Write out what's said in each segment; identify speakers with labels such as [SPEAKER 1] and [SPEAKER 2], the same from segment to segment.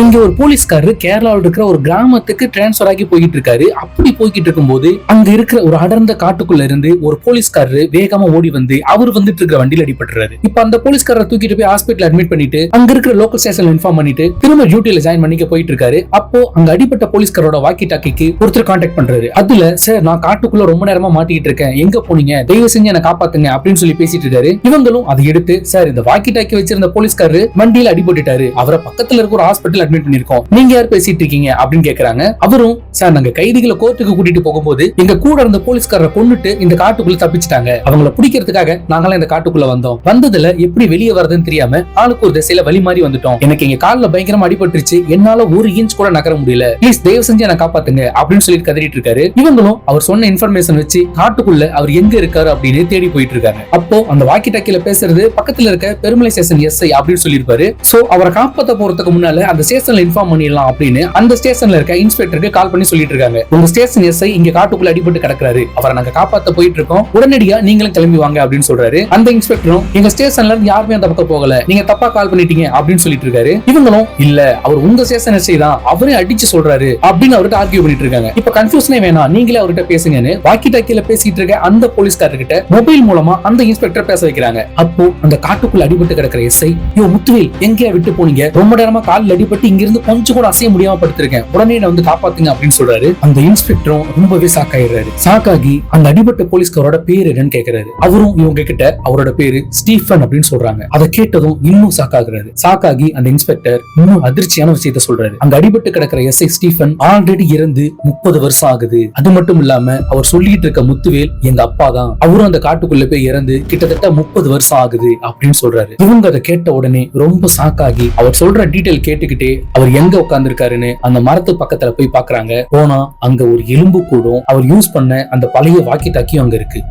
[SPEAKER 1] இங்க ஒரு போலீஸ்காரரு கேரளாவில் இருக்கிற ஒரு கிராமத்துக்கு டிரான்ஸ்பர் ஆகி போயிட்டு இருக்காரு. அப்படி போய்கிட்டு இருக்கும்போது அங்க இருக்கிற ஒரு அடர்ந்த காட்டுக்குள்ள இருந்து ஒரு போலீஸ்காரரு வேகமா ஓடி வந்து அவர் வந்துட்டு இருக்கிற வண்டியில அடிபட்டுறாரு. இப்ப அந்த போலீஸ்காரரை தூக்கிட்டு போய் ஹாஸ்பிட்டல் அட்மிட் பண்ணிட்டு அங்க இருக்கிற லோக்கல் ஸ்டேஷன்ல இன்ஃபார்ம் பண்ணிட்டு திரும்ப டியூட்டில ஜாயின் பண்ணிக்க போயிட்டு இருக்காரு. அப்போ அங்க அடிபட்ட போலீஸ்காரோட வாக்கி டாக்கிக்கு ஒருத்தர் கான்டாக்ட் பண்றாரு. அதுல சார் நான் காட்டுக்குள்ள ரொம்ப நேரமா மாட்டிக்கிட்டு இருக்கேன், எங்க போனீங்க, தயவு செஞ்சு என்ன காப்பாத்துங்க அப்படின்னு சொல்லி பேசிட்டு இருக்காரு. இவங்களும் அதை எடுத்து சார் இந்த வாக்கி டாக்கி வச்சிருந்த போலீஸ்காரரு வண்டியில அடிபட்டுட்டாரு, அவரை பக்கத்துல இருக்க ஒரு ஹாஸ்பிட்டல் அட்மிட் பண்ணிருக்கோம், நீங்க யார் பேசிட்டு இருக்கீங்க அப்படின்னு கேக்குறாங்க. அவரும் சார் நாங்க கைதிகளை கோர்ட்டுக்கு கூட்டிட்டு போகும்போது எங்க கூட இருந்த போலீஸ்காரரை கொன்னுட்டு இந்த காட்டுக்குள்ள தப்பிச்சிட்டாங்க, அவங்கள பிடிக்கிறதுக்காக நாங்களாம் இந்த காட்டுக்குள்ள வந்தோம், வந்ததுல எப்படி வெளியே வரதுன்னு தெரியாம ஆளுக்கு ஒரு திசையில வழி மாறி வந்துட்டோம், எனக்கு எங்க கால்ல பயங்கரமா அடிபட்டுருச்சு, என்னால ஒரு இன்ச் கூட நகர முடியல, ப்ளீஸ் தயவு செஞ்சு என்ன காப்பாத்துங்க அப்படின்னு சொல்லி கதறிட்டு இருக்காரு. இவங்களும் அவர் சொன்ன இன்ஃபர்மேஷன் வச்சு காட்டுக்குள்ள அவர் எங்க இருக்காரு அப்படின்னு தேடி போயிட்டு இருக்காங்க. அப்போ அந்த வாக்கி டாக்கில பேசுறது பக்கத்துல இருக்க பெருமலை ஸ்டேஷன் எஸ்ஐ அப்படின்னு சொல்லியிருப்பாரு. சோ அவரை காப்பாத்த போறதுக்கு முன்னால அந்த ஸ்டேஷன்ல இன்ஃபார்ம் பண்ணிடலாம் அப்படின்னு அந்த ஸ்டேஷன்ல இருக்க இன்ஸ்பெக்டருக்கு கால் பண்ணி சொல்லிட்டு இருக்காங்க. உங்க ஸ்டேஷன் எஸ்ஐ இங்க காட்டுக்குள்ள அடிபட்டு கிடக்குறாரு, அவரை நாங்க காப்பாத்த போயிட்டு இருக்கோம், உடனடியா நீங்களும் கிளம்பி வாங்க அப்படின்னு சொல்றாரு. அந்த இன்ஸ்பெக்டரும் எங்க ஸ்டேஷன்ல இருந்து யாருமே அந்த பக்கம் போகல, நீங்க தப்பா கால் பண்ணிட்டீங்க அப்படின்னு சொல்லிட்டு இருக்காரு. இவங்களும் இல்ல அவர் உங்க ஸ்டேஷன் எஸ்ஐ தான், அவரே அடிச்சு சொல்றாரு அப்படின்னு அவர்கிட்ட ஆர்கியூ பண்ணிட்டு இருக்காங்க. இப்ப கன்ஃபியூஷனே வேணாம், நீங்களே அவர்கிட்ட பேசுங்கன்னு வாக்கி டாக்கில பேசிட்டு இருக்க அந்த போலீஸ்காரர்கிட்ட மொபைல் மூலமா அந்த இன்ஸ்பெக்டர் பேச வைக்கிறாங்க. அப்போ அந்த காட்டுக்குள்ள அடிபட்டு கிடக்கிற எஸ்ஐ, யோ முத்துவேல் எங்கேயா விட்டு போனீங்க, ரொம்ப நேரமா காலில் அடிபட்டு இங்க இருந்து கொஞ்சம் கூட அசைய முடியாம படுத்திருக்கேன், உடனே வந்து காப்பாத்துங்க அப்படின்னு சொல்றாரு. அந்த இன்ஸ்பெக்டரும் ரொம்பவே சாக்காயிடுறாரு. சாக்காகி அந்த அடிபட்ட போலீஸ்காரோட பேரு என்னன்னு கேக்குறாரு. அவரும் இவங்க கிட்ட அவரோட பேரு ஸ்டீஃபன் அப்படின்னு சொல்றாங்க. அதை கேட்டதும் இன்னும் சாக்காகிறாரு. சாக்காகி அந்த இன்ஸ்பெக்டர் இன்னும் அதிர்ச்சியான விஷயத்த சொல்றாரு. அங்க அடிபட்டு கிடக்கிற எஸ்ஐ ஸ்டீஃபன் ஆல்ரெடி இறந்து 30 வருஷம் ஆகுது, அது மட்டும் இல்லாம அவர் சொல்லிட்டு இருக்க முத்துவேல் எங்க அப்பா தான், அவரும் அந்த காட்டுக்குள்ள போய் இறந்து கிட்டத்தட்ட 30 வருஷம் ஆகுது அப்படின்னு சொல்றாரு. இவங்க அதை கேட்ட உடனே ரொம்ப சாக்காகி அவர் சொல்ற டீடைல் கேட்டுக்கிட்டே அவர் எங்க உட்கார்ந்து இருக்காருன்னு அந்த மரத்து பக்கத்துல போய் பாக்குறாங்க. போனா அங்க ஒரு எலும்பு கூடும் அவர் யூஸ் பண்ண அந்த பழைய வாக்கி டாக்கியும் அங்க இருக்கு.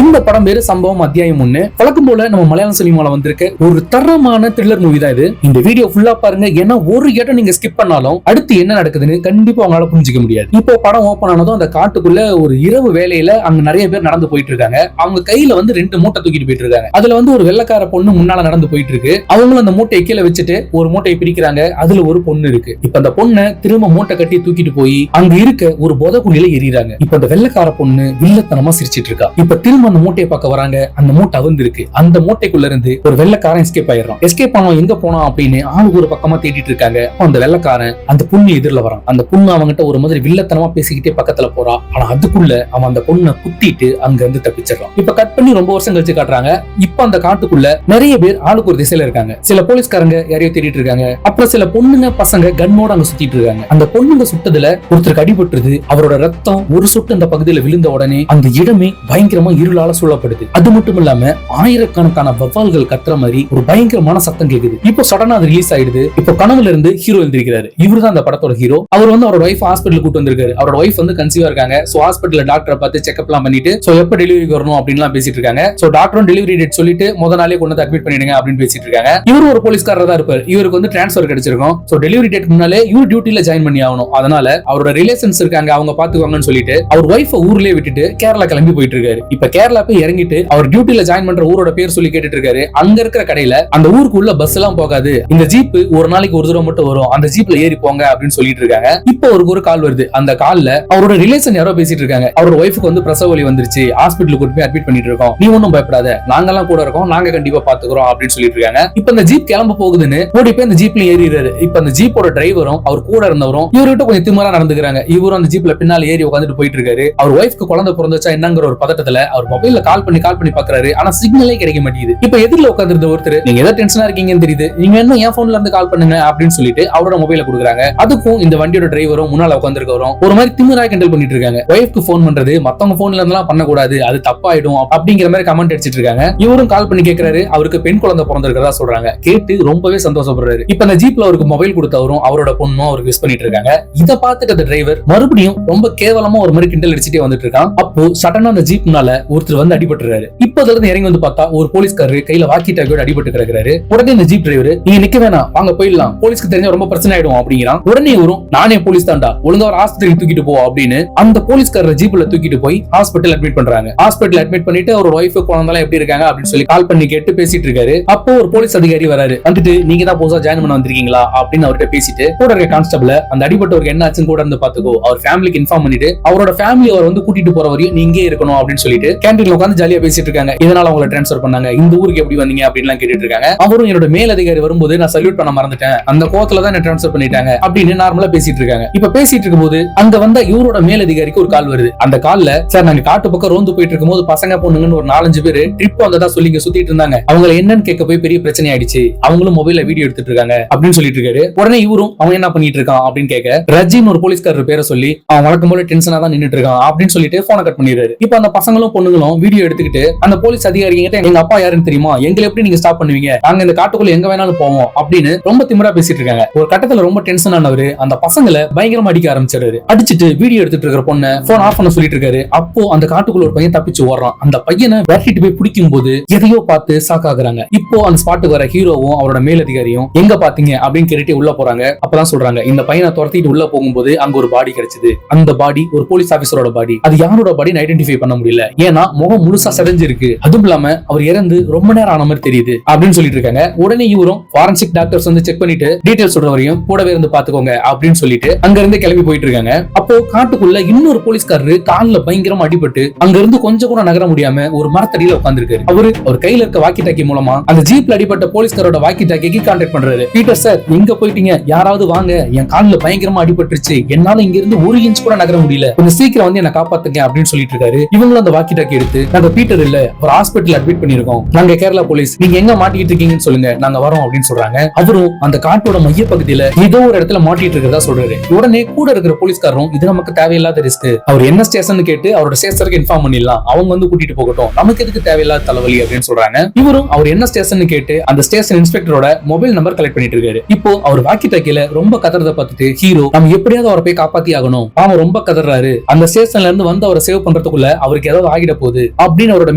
[SPEAKER 1] இந்த படம் பேரு சம்பவம் அத்தியாயம் 1. வழக்கம் போல நம்ம மலையாளம் சினிமால வந்திருக்க ஒரு தரமான த்ரில்லர் மூவி தான் இது. இந்த வீடியோ ஃபுல்லா பாருங்க, ஏன்னா ஒரு இடம் நீங்க ஸ்கிப் பண்ணாலும் அடுத்து என்ன நடக்குதுன்னு கண்டிப்பா உங்களால புரிஞ்சுக்க முடியாது. இப்போ படம் ஓபன் ஆனதும் அந்த காட்டுக்குள்ள ஒரு இரவு வேலையில அங்க நிறைய பேர் நடந்து போயிட்டு இருக்காங்க. அவங்க கையில வந்து 2 மூட்டை தூக்கிட்டு போயிட்டு இருக்காங்க. அதுல வந்து ஒரு வெள்ளக்கார பொண்ணு முன்னால நடந்து போயிட்டு இருக்கு. அவங்களும் அந்த மூட்டையை கீழே வச்சுட்டு ஒரு மூட்டையை பிரிக்கிறாங்க. அதுல ஒரு பொண்ணு இருக்கு. இப்ப அந்த பொண்ணை திரும்ப மூட்டை கட்டி தூக்கிட்டு போய் அங்க இருக்க ஒரு புதைக்குழியில எறிறாங்க. இப்ப அந்த வெள்ளக்கார பொண்ணு வில்லத்தனமா சிரிச்சிட்டு இருக்கா. இப்ப திரும்ப அந்த மூட்டையை பார்க்க வராங்க. அந்த மூட்டை அவிழ்ந்திருக்கு. அந்த மூட்டைக்குள்ள இருந்து ஒரு வெள்ளக்காரன் எஸ்கேப் ஆயிடுறான். எஸ்கேப் ஆனவன் எங்க போனான் அப்படின்னு ஆளுக்கு ஒரு பக்கமா தேடிட்டு இருக்காங்க. அந்த வெள்ளக்காரன் அந்த பொண்ணு எதிரில வரான். அந்த பொண்ணு அவங்கிட்ட ஒரு மாதிரி வில்லத்தனமா பேசிக்கிட்டே பக்கத்துல போறா. ஆனா அதுக்குள்ள அவன் அந்த பொண்ணை குத்திட்டு அங்க இருந்து தப்பிச்சிடறான். இப்ப கட் பண்ணி ரொம்ப வருஷம் கழிச்சு காட்டுறாங்க. இப்ப அந்த காட்டுக்குள்ள நிறைய பேர் ஆளுக்கு ஒரு திசையில இருக்காங்க. சில போலீஸ்காரங்க யாரையோ தேடிட்டு இருக்காங்க. அப்புறம் சில பொண்ணுங்க பசங்க கன்னோட அங்க சுத்திட்டு இருக்காங்க. அந்த பொண்ணுங்க சுட்டதுல ஒருத்தருக்கு அடிபட்டுருது. அவரோட ரத்தம் ஒரு சொட்டு அந்த பகுதியில விழுந்த உடனே அந்த இடமே பயங்கரமா இருளால சூழப்படுது. அது மட்டும் இல்லாம ஆயிரக்கணக்கான வவ்வால்கள் கத்துற மாதிரி ஒரு பயங்கரமான சத்தம் கேக்குது. இப்போ சடனா அது ரிலீஸ் ஆயிடுது. இப்போ கனவுல இருந்து ஹீரோ எழுந்திருக்கிறாரு. இவரு தான் அந்த படத்தோட ஹீரோ. அவர் வந்து அவரோட வைஃப் ஹாஸ்பிட்டல் கூட்டு வந்திருக்காரு. அவரோட வைஃப் வந்து கன்சீவா இருக்காங்க. சோ ஹாஸ்பிட்டல்ல டாக்டரை பார்த்து செக்அப் எல்லாம் பண்ணிட்டு சோ எப்ப டெலிவரி வரணும் அப்படின்லாம் பேசிட்டு இருக்காங்க. சோ டாக்டரும் டெலிவரி டேட் சொல்லிட்டு முத நாளே கொண்டு வந்து அட்மிட் பண்ணிடுங்க அப்படின்னு பேசிட்டு இருக்காங்க. இவரு ஒரு போலீஸ்காரர் தான் இருப்பாரு. இவருக்கு வந்து டிரான்ஸ்பர் கிடைச்சிருக்கும். சோ டெலிவரி டேட் முன்னாலே இவர் டியூட்டில ஜாயின் பண்ணி ஆகணும். அதனால அவரோட ரிலேஷன்ஸ் இருக்காங்க, அவங்க பாத்துக்குவாங்கன்னு சொல்லிட்டு அவர் வைஃப் ஊர்லயே விட்டுட்டு கேரளா கிளம்பி போயிட்டு இருக்காரு. இப்ப கேரளா போய் இறங்கிட்டு அவர் டியூட்டில ஜாயின் பண்ற ஊரோட பேர் சொல்லி கேட்டுட்டு இருக்காரு. அங்க இருக்கிற கடையில அந்த ஊருக்கு உள்ள பஸ் எல்லாம் போகாது, இந்த ஜீப் ஒரு நாளைக்கு ஒரு தடவை மட்டும் வரும், அந்த ஜீப்ல ஏறி போங்க அப்படின்னு சொல்லிட்டு இருக்காங்க. இப்போ ஒரு கால் வருது. அந்த கால்ல அவரோட ரிலேஷன் யாரோ பேசிட்டு இருக்காங்க. அவரோட வைஃப்க்கு வந்து பிரசவ வலி வந்துருச்சு, ஹாஸ்பிட்டலுக்கு கூட்டி போய் அட்மிட் பண்ணிட்டு இருக்கோம், நீ ஒன்னும் பயப்படாத, நாங்கெல்லாம் கூட இருக்கோம், நாங்க கண்டிப்பா பாத்துக்கிறோம் அப்படின்னு சொல்லிட்டு இருக்காங்க. இப்ப அந்த ஜீப் கிளம்ப போகுதுன்னு ஓடி போய் அந்த ஜீப்ல ஏறிடுறாரு. இப்ப அந்த ஜீப்போட டிரைவரும் அவர் கூட இருந்தவரும் இவர்கிட்ட கொஞ்சம் திமிரா நடந்துக்கிறாங்க. இவரும் அந்த ஜீப்ல பின்னால ஏறி உட்காந்துட்டு போயிட்டு இருக்காரு. அவர் வைஃப்க்கு குழந்தை பிறந்துச்சா என்னங்கிற ஒரு பதட்டத்துல அவர் மொபைல்ல கால் பண்ணி பாக்குறாரு. ஆனா சிக்னலே கிடைக்க மாட்டேங்குது. இப்ப எதிரில உட்கார்ந்திருந்த ஒருத்தர், நீங்க ஏதோ டென்ஷனா இருக்கீங்கன்னு தெரியுது, நீங்க என்ன என் போன்ல இருந்து கால் பண்ணுங்க அப்படின்னு சொல்லிட்டு அவரோட மொபைல கொடுக்குறாங்க. அதுக்கும் இந்த வண்டியோட டிரைவரும் முன்னால உட்கார்ந்திருக்கவரும் ஒரு மாதிரி திமிரா கிண்டல் பண்ணிட்டு இருக்காங்க. வைஃப்க்கு போன் பண்றது மத்தவங்க போன்ல இருந்தெல்லாம் பண்ணக்கூடாது, அது தப்பாயிடும் அப்படிங்கிற மாதிரி கமெண்ட் அடிச்சிட்டு இருக்காங்க. இவரும் கால் பண்ணி கேட்கிறாரு. அவருக்கு பெண் குழந்தை பிறந்திருக்கிறதா சொல்றாங்க. கேட்டு ரொம்பவே சந்தோஷப்படுறாரு. இப்ப அந்த ஜீப்ல அவருக்கு மொபைல் கொடுத்தவரும் அவரோட பொண்ணும் அவருக்கு விஷ் பண்ணிட்டு இருக்காங்க. இதை பார்த்துட்டு அந்த டிரைவர் மறுபடியும் ரொம்ப கேவலமா ஒரு மாதிரி கிண்டல் அடிச்சுட்டே வந்துட்டு இருக்கான். அப்போ சடனா அந்த ஜீப்னால ஒருத்தர் வந்து அடிபட்டுறாரு. இப்ப அதுல இருந்து இறங்கி வந்து பார்த்தா ஒரு போலீஸ்காரரு கையில வாக்கி டாக்கியோட அடிபட்டு கிடக்குறாரு. உடனே இந்த ஜீப் டிரைவர் நீங்க நிக்க வேணாம், வாங்க போயிடலாம், போலீஸ்க்கு தெரிஞ்சா ரொம்ப பிரச்சனை ஆயிடும் அப்படிங்கிறான். உடனே வரும் நானே போலீஸ் தான்டா, ஒழுங்கா ஒரு ஹாஸ்பிட்டலுக்கு தூக்கிட்டு போ அப்படின்னு அந்த போலீஸ்காரர் ஜீப்ல தூக்கிட்டு போய் ஹாஸ்பிட்டல் அட்மிட் பண்றாங்க. ஹாஸ்பிட்டல் அட்மிட் பண்ணிட்டு அவரோட ஒய்ஃப் குழந்தைலாம் எப்படி இருக்காங்க அப்படின்னு சொல்லி கால் பண்ணி கேட்டு பேசிட்டு இருக்காரு. அப்போ ஒரு போலீஸ் அதிகாரி வராரு. வந்துட்டு நீங்க தான் புதுசா ஜாயின் பண்ண வந்திருக்கீங்களா அப்படின்னு அவர்கிட்ட பேசிட்டு கூட இருக்க கான்ஸ்டபிள் அந்த அடிபட்டவருக்கு என்ன ஆச்சுன்னு கூட இருந்து பாத்துக்கோ, அவர் ஃபேமிலிக்கு இன்ஃபார்ம் பண்ணிட்டு அவரோட ஃபேமிலி அவர் வந்து கூட்டிட்டு போற வரையும் நீங்க இருக்கணும் அப்படின்னு சொல்லிட்டு கேண்டீன்ல உட்காந்து ஜாலியா பேசிட்டு இருக்காங்க. இதனால அவங்களை டிரான்ஸ்ஃபர் பண்ணாங்க, இந்த ஊருக்கு எப்படி வந்தீங்க அப்படின்னு கேட்டுட்டு இருக்காங்க. அவரும் என்னோட மேல் அதிகாரி வரும்போது நான் சல்யூட் பண்ண மறந்துட்டேன், அந்த கோவத்துல தான் என்ன டிரான்ஸ்ஃபர் பண்ணிட்டாங்க அப்படின்னு நார்மலா பேசிட்டு இருக்காங்க. இப்ப பேசிட்டு இருக்கும்போது அங்க வந்த இவரோட மேல் அதிகாரிக்கு ஒரு கால் வருது. அந்த கால்ல சார் நாங்க காட்டு பக்கம் ரோந்து போயிட்டு இருக்கும்போது பசங்க பொண்ணுங்கன்னு ஒரு 4-5 பேர் ட்ரிப் வந்ததா சொல்லி சுத்திட்டு இருந்தாங்க. அவங்க என்னன்னு கேட்க போய் பெரிய பிரச்சனை ஆயிடுச்சு, அவங்களும் மொபைல்ல வீடியோ எடுத்துட்டு இருக்காங்க அப்படின்னு சொல்லிட்டு இருக்காரு. உடனே இவரும் அவன் என்ன பண்ணிட்டு இருக்கான் அப்படின்னு கேட்க ரஜின்னு ஒரு போலீஸ்காரர் பேரை சொல்லி அவன் வழக்கம் போல டென்ஷனா தான் நின்னுட்டு இருக்கான் அப்படின்னு சொல்லிட்டு போனை கட் பண்ணிடுறாரு. இப்ப அந்த பசங்களும் பொண்ணுங்களும் வீடியோ எடுத்துக்கிட்டு அந்த போலீஸ் அதிகாரி கிட்ட எங்க அப்பா யாருன்னு தெரியுமா, எங்களை எப்படி நீங்க ஸ்டாப் பண்ணுவீங்க, நாங்க இந்த காட்டுக்குள்ள எங்க வேணாலும் போவோம் அப்படின்னு ரொம்ப திமிரா பேசிட்டு இருக்காங்க. ஒரு கட்டத்துல ரொம்ப டென்ஷன் ஆனவரு அந்த பசங்களை பயங்கரமா அடிக்க ஆரம்பிச்சாரு. அடிச்சுட்டு வீடியோ எடுத்துட்டு இருக்கிற பொண்ணை போன் ஆஃப் பண்ண சொல்லிட்டு இருக்காரு. அப்போ அந்த காட்டுக்குள்ள ஒரு பையன் தப்பிச்சு ஓடுறான். அந்த பையனை விரட்டிட்டு போய் பிடிக்கும் போது எதையோ பார்த்து ஷாக் ஆகுறாங்க. இப்போ அந்த ஸ்பாட்டுக்கு வர ஹீரோவும் அவரோட மேலதிகாரியும் எங்க பாத்தீங்க அப்படின்னு கேட்டுட்டு உள்ள போறாங்க. அப்பதான் சொல்றாங்க இந்த பையனை துரத்திட்டு உள்ள போகும்போது அங்க ஒரு பாடி கிடைச்சது. அந்த பாடி ஒரு போலீஸ் ஆபீசரோட பாடி. அது யாரோட பாடின்னு ஐடென்டிஃபை பண்ண முடியல, ஏன்னா முகம் முழுசா செதஞ்சிருக்கு. அதுவும் இல்லாம அவர் இறந்து ரொம்ப நேரம் ஆன மாதிரி தெரியுது அப்படின்னு சொல்லிட்டு இருக்காங்க. உடனே இவரும் ஃபாரன்சிக் டாக்டர்ஸ் வந்து செக் பண்ணிட்டு டீடைல்ஸ் சொல்ற வரையும் கூடவே இருந்து பாத்துக்கோங்க அப்படின்னு சொல்லிட்டு அங்க இருந்து கிளம்பி போயிட்டு இருக்காங்க. அப்போ காட்டுக்குள்ள இன்னொரு போலீஸ்காரரு கால்ல பயங்கரமா அடிபட்டு அங்க இருந்து கொஞ்சம் கூட நகர முடியாம ஒரு மரத்தடியில உட்கார்ந்திருக்காரு. அவர் கையில இருக்க வாக்கி டாக்கி மூலமா அந்த ஜீப்ல அடிபட்ட போலீஸ்காரோட வாக்கி டாக்கிக்கு கான்டாக்ட் பண்றாரு. பீட்டர் சார் எங்க போயிட்டீங்க, யாராவது வாங்க, என் கால்ல பயங்கரமா அடிபட்டுருச்சு, என்னால இங்க இருந்து 1 இன்ச் கூட நகர முடியல, கொஞ்சம் சீக்கிரம் வந்து என்ன காப்பாத்துங்க அப்படின்னு சொல்லிட்டு இருக்காரு. இவங்களும் அந்த வாக்கி டாக்கி எடுத்து நாங்க பீட்டர் இல்ல ஒரு ஹாஸ்பிட்டல் அட்மிட் பண்ணிருக்கோம், நாங்க கேரளா போலீஸ், நீங்க எங்க மாட்டிட்டு இருக்கீங்கன்னு சொல்லுங்க, நாங்க வரோம் அப்படின்னு சொல்றாங்க. அவரும் அந்த காட்டோட மைய பகுதியில ஏதோ ஒரு இடத்துல மாட்டிட்டு இருக்கிறதா சொல்றாரு. உடனே கூட இருக்கிற போலீஸ்காரரும் இது நமக்கு தேவையில்லாத ரிஸ்க், அவர் என்ன ஸ்டேஷன் கேட்டு அவரோட ஸ்டேஷனுக்கு இன்ஃபார்ம் பண்ணிடலாம், அவங்க வந்து கூட்டிட்டு போகட்டும், நமக்கு எதுக்கு தேவையில்லாத தலைவலி அப்படின்னு சொல்றாங்க. இவரும் அவர் என்ன ஸ்டேஷன் கேட்டு அந்த ஸ்டேஷன் இன்ஸ்பெக்டரோட மொபைல் நம்பர் கலெக்ட் பண்ணிட்டு இருக்காரு. இப்போ அவர் வாக்கி டாக்கில ரொம்ப கதறத பார்த்துட்டு ஹீரோ நம்ம எப்படியாவது அவரை போய் காப்பாத்தி ஆகணும், அவன் ரொம்ப கதறாரு, அந்த ஸ்டேஷன்ல இருந்து வந்து அவரை சேவ் பண்றதுக்குள்ள அவருக்கு ஏதாவது ஆகிட போகுது அப்படின்னு அவரோட